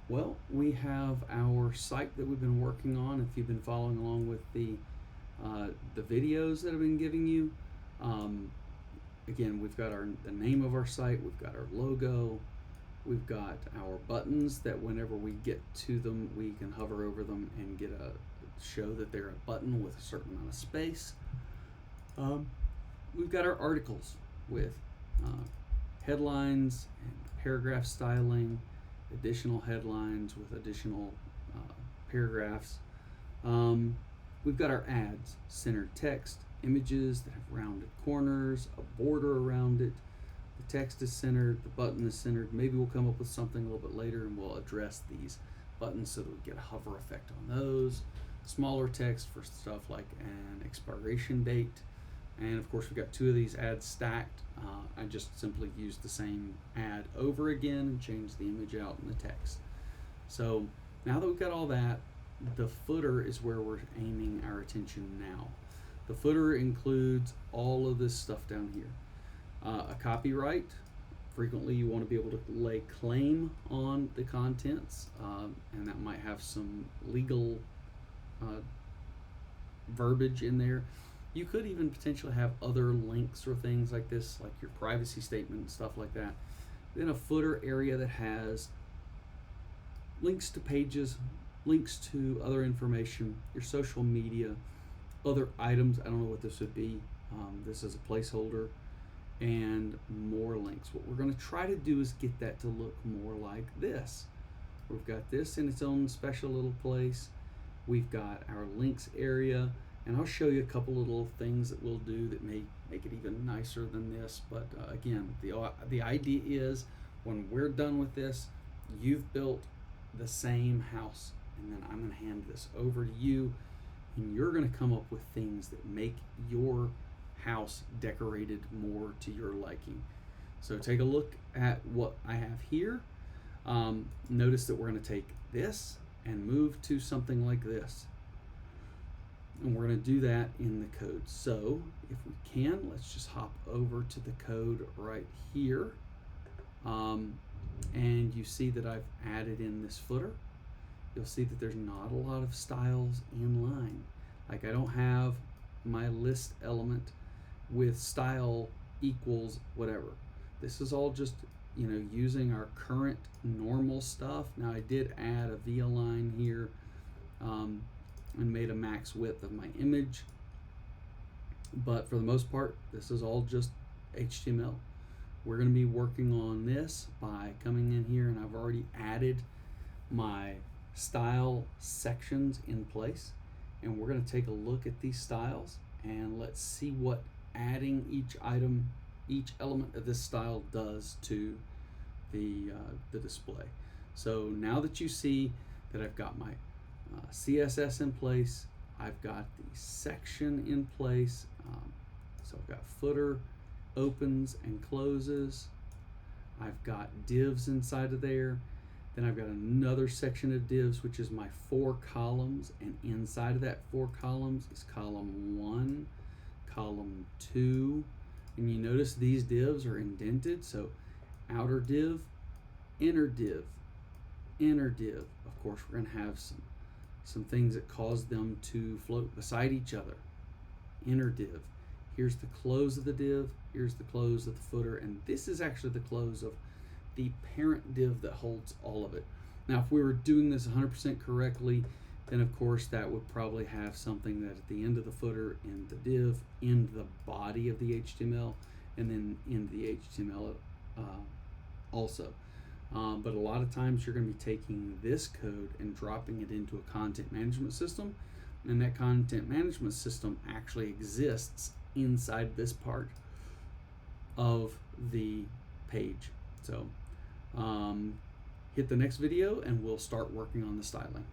Well, we have our site that we've been working on. If you've been following along with the videos that I've been giving you, um, again, we've got the name of our site, we've got our logo, we've got our buttons that whenever we get to them, we can hover over them and get a show that they're a button with a certain amount of space. Um, we've got our articles with uh, headlines and paragraph styling, additional headlines with additional paragraphs. Um, we've got our ads, centered text, images that have rounded corners, a border around it. The text is centered, the button is centered. Maybe we'll come up with something a little bit later and we'll address these buttons so that we get a hover effect on those. Smaller text for stuff like an expiration date. And of course, we've got two of these ads stacked. I just simply used the same ad over again and changed the image out and the text. So now that we've got all that, the footer is where we're aiming our attention now. The footer includes all of this stuff down here. A copyright. Frequently, you want to be able to lay claim on the contents, and that might have some legal verbiage in there. You could even potentially have other links or things like this, like your privacy statement and stuff like that. Then a footer area that has links to pages, links to other information, your social media, other items. I don't know what this would be. This is a placeholder, and more links. What we're going to try to do is get that to look more like this. We've got this in its own special little place. We've got our links area, and I'll show you a couple of little things that we'll do that may make it even nicer than this. But again, the idea is when we're done with this, you've built the same house, and then I'm going to hand this over to you, and you're going to come up with things that make your house decorated more to your liking. So take a look at what I have here. Notice that we're going to take this and move to something like this. And we're going to do that in the code. So if we can, let's just hop over to the code right here. And you see that I've added in this footer. You'll see that there's not a lot of styles in line. Like I don't have my list element with style equals whatever. This is all just, using our current normal stuff. Now I did add a via line here and made a max width of my image. But for the most part, this is all just HTML. We're going to be working on this by coming in here, and I've already added my style sections in place. And we're going to take a look at these styles, and let's see what adding each element of this style does to the display. So now that you see that I've got my CSS in place, I've got the section in place. So I've got footer, opens and closes. I've got divs inside of there. Then I've got another section of divs, which is my 4 columns, and inside of that 4 columns is column 1, column 2, and you notice these divs are indented. So outer div, inner div, inner div. Of course, we're going to have some things that cause them to float beside each other. Inner div. Here's the close of the div. Here's the close of the footer, and this is actually the close of the parent div that holds all of it. Now, if we were doing this 100% correctly, then of course that would probably have something that at the end of the footer, in the div, in the body of the HTML, and then in the HTML also. But a lot of times you're going to be taking this code and dropping it into a content management system, and that content management system actually exists inside this part of the page. So hit the next video and we'll start working on the styling.